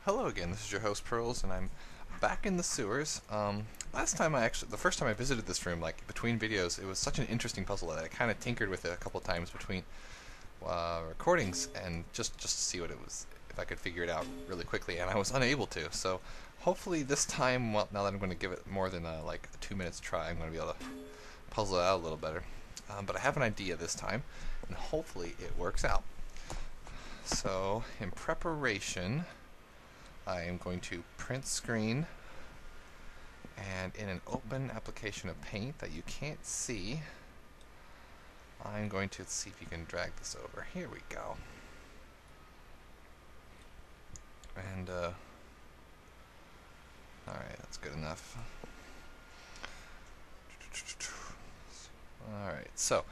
Hello again, this is your host Pearls, and I'm back in the sewers. The first time I visited this room, like between videos, it was such an interesting puzzle that I kind of tinkered with it a couple times between recordings, and just to see what it was, if I could figure it out really quickly, and I was unable to. So hopefully this time, well, now that I'm going to give it more than like a 2 minutes try, I'm going to be able to puzzle it out a little better. But I have an idea this time, and hopefully it works out. So in preparation, I am going to print screen, and in an open application of paint that you can't see, I'm going to see if you can drag this over. Here we go. And alright, that's good enough. Alright, so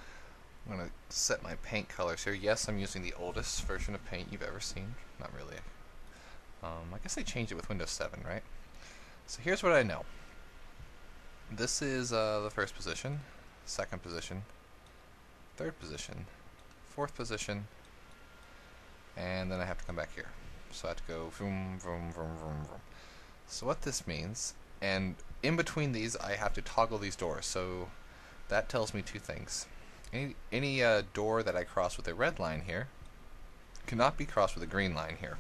I'm going to set my paint colors here. Yes, I'm using the oldest version of paint you've ever seen. Not really. I guess they changed it with Windows 7, right? So here's what I know. This is the first position, second position, third position, fourth position, and then I have to come back here. So I have to go vroom, vroom, vroom, vroom, vroom. So what this means, and in between these I have to toggle these doors, so that tells me two things. Any door that I cross with a red line here cannot be crossed with a green line here.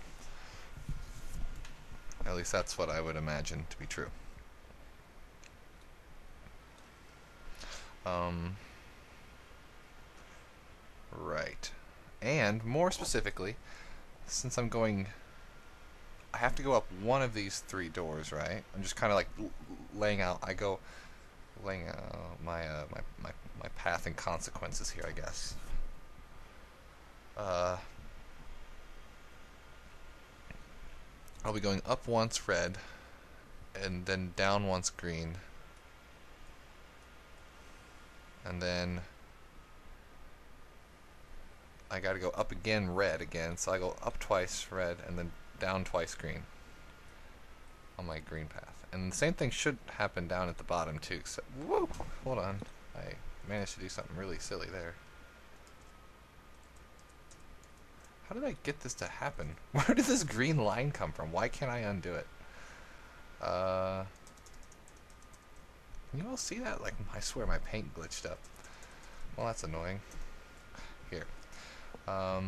At least that's what I would imagine to be true. Right. And more specifically, since I'm going, I have to go up one of these three doors, right? I'm just kind of like laying out. I go laying out my path and consequences here, I guess. I'll be going up once red, and then down once green, and then I gotta go up again red again, so I go up twice red and then down twice green on my green path. And the same thing should happen down at the bottom too, except, whoa, hold on, I managed to do something really silly there. How did I get this to happen? Where did this green line come from? Why can't I undo it? Can you all see that? Like, I swear my paint glitched up. Well, that's annoying. Here. So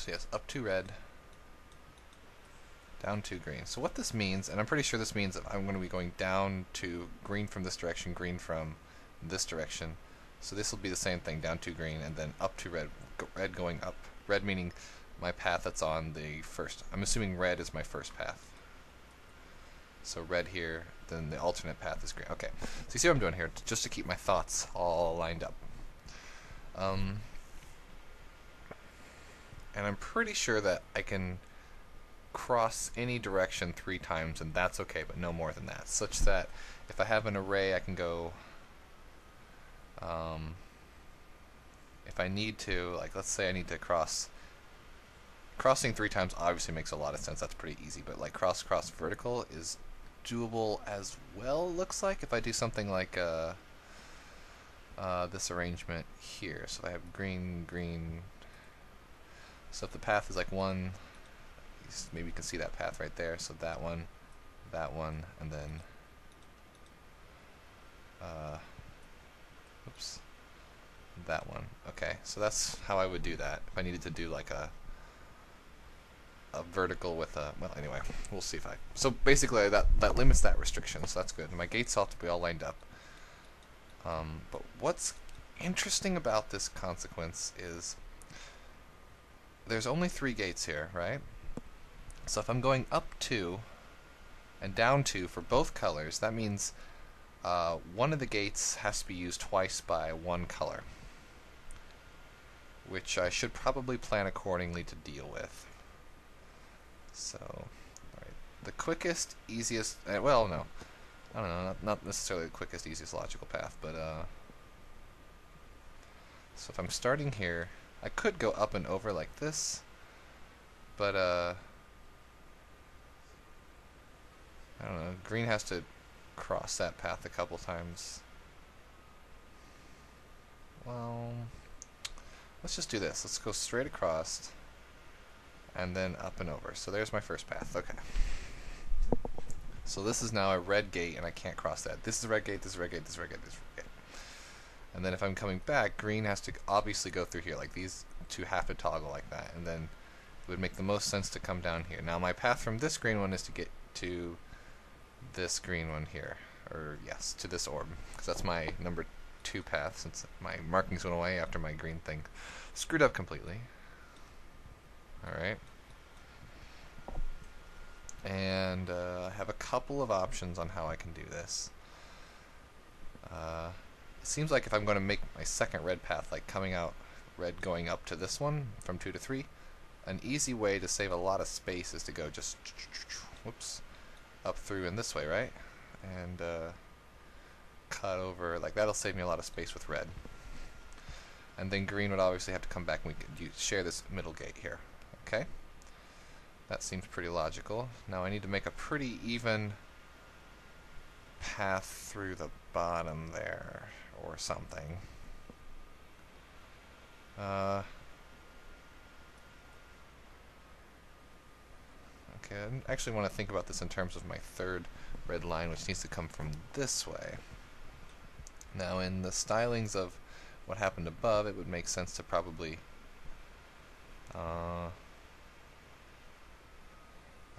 yes, up 2 red, down 2 green. So what this means, and I'm pretty sure this means that I'm going to be going down to green from this direction, green from this direction. So this will be the same thing, down 2 green, and then up 2 red. Red going up. Red meaning my path that's on the first. I'm assuming red is my first path. So red here, then the alternate path is green. Okay, so you see what I'm doing here, just to keep my thoughts all lined up. And I'm pretty sure that I can cross any direction 3 times, and that's okay, but no more than that. Such that if I have an array, I can go, if I need to, like let's say I need to crossing 3 times obviously makes a lot of sense, that's pretty easy, but like cross vertical is doable as well, looks like, if I do something like this arrangement here. So I have green, green, so if the path is like one, maybe you can see that path right there, so that one, and then oops, that one. Okay, so that's how I would do that if I needed to do like a vertical with a, well, anyway, we'll see if I, so basically that limits that restriction, so that's good. And my gates ought to be all lined up. But what's interesting about this consequence is there's only 3 gates here, right? So if I'm going up 2 and down 2 for both colors, that means one of the gates has to be used twice by one color, which I should probably plan accordingly to deal with. So, alright, the quickest, easiest, well, no, I don't know, not necessarily the quickest, easiest logical path, but so if I'm starting here, I could go up and over like this, but I don't know, green has to cross that path a couple times. Well, let's just do this. Let's go straight across. and then up and over. So there's my first path. Okay. So this is now a red gate, and I can't cross that. This is a red gate, this is a red gate, this is a red gate, this is a red gate. And then if I'm coming back, green has to obviously go through here. Like these two have to toggle like that. And then it would make the most sense to come down here. Now my path from this green one is to get to this green one here. Or yes, to this orb. Because that's my number 2 path, since my markings went away after my green thing screwed up completely. Alright. And I have a couple of options on how I can do this. It seems like if I'm going to make my second red path, like coming out red going up to this one from 2 to 3, an easy way to save a lot of space is to go just whoops, up through in this way, right? And cut over, like that'll save me a lot of space with red. And then green would obviously have to come back and we could share this middle gate here. Okay? That seems pretty logical. Now I need to make a pretty even path through the bottom there, or something. Okay, I actually want to think about this in terms of my third red line, which needs to come from this way. Now in the stylings of what happened above, it would make sense to probably I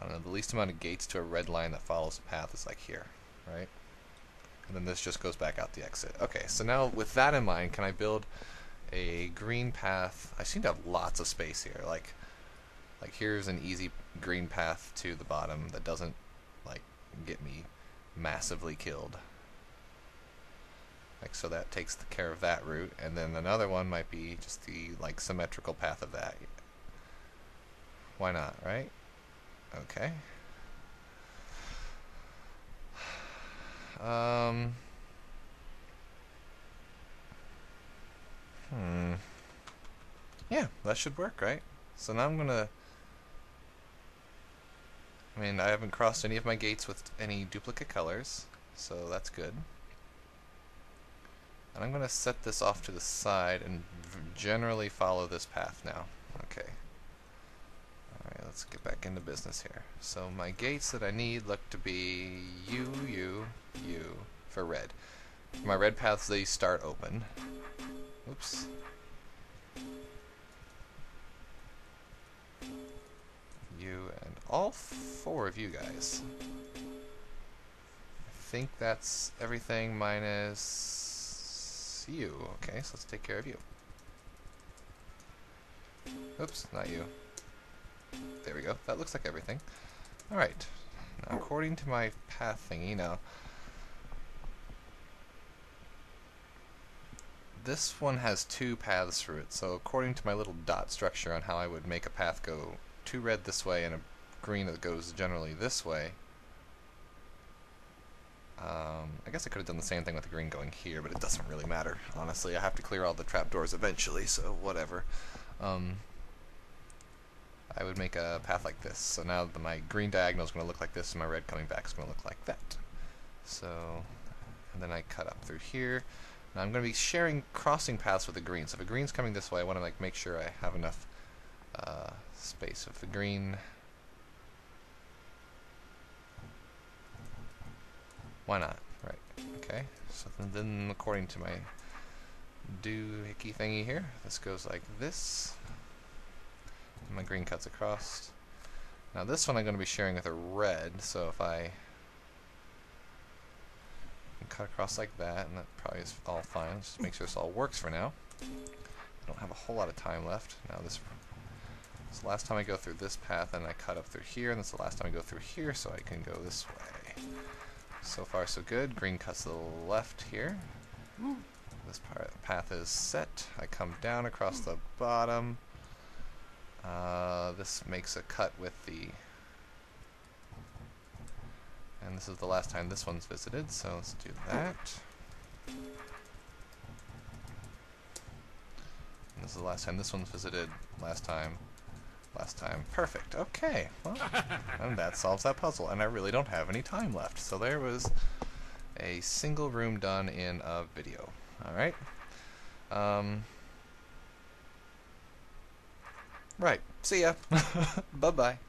don't know, the least amount of gates to a red line that follows the path is like here, right? And then this just goes back out the exit. Okay, so now with that in mind, can I build a green path? I seem to have lots of space here. Like here's an easy green path to the bottom that doesn't like get me massively killed. Like, so that takes care of that route, and then another one might be just the like symmetrical path of that. Why not, right? Okay. Yeah, that should work, right? So now I'm gonna, I mean, I haven't crossed any of my gates with any duplicate colors, so that's good. And I'm gonna set this off to the side and generally follow this path now. Okay. Alright, let's get back into business here. So my gates that I need look to be U, U, U for red. For my red paths, they start open. Oops. You and all 4 of you guys. I think that's everything minus you. Okay, so let's take care of you. Oops, not you. There we go. That looks like everything. Alright. Now, according to my path thingy, now, this one has 2 paths through it, so according to my little dot structure on how I would make a path go 2 red this way and a green that goes generally this way, I guess I could have done the same thing with the green going here, but it doesn't really matter. Honestly, I have to clear all the trapdoors eventually, so whatever. I would make a path like this. So now my green diagonal is going to look like this, and my red coming back is going to look like that. So, and then I cut up through here. Now I'm going to be sharing crossing paths with the green. So if a green's coming this way, I want to make sure I have enough space. If the green, why not? Right. Okay. So then according to my doohickey thingy here, this goes like this. My green cuts across. Now this one I'm going to be sharing with a red, so if I cut across like that, and that probably is all fine. Just make sure this all works for now. I don't have a whole lot of time left. Now this is the last time I go through this path, and I cut up through here, and this is the last time I go through here, so I can go this way. So far so good. Green cuts to the left here. This path is set. I come down across the bottom. This makes a cut with the, and this is the last time this one's visited, so let's do that. And this is the last time this one's visited, last time. Perfect, okay, well, and that solves that puzzle, and I really don't have any time left, so there was a single room done in a video. Alright. Right. See ya. Bye-bye.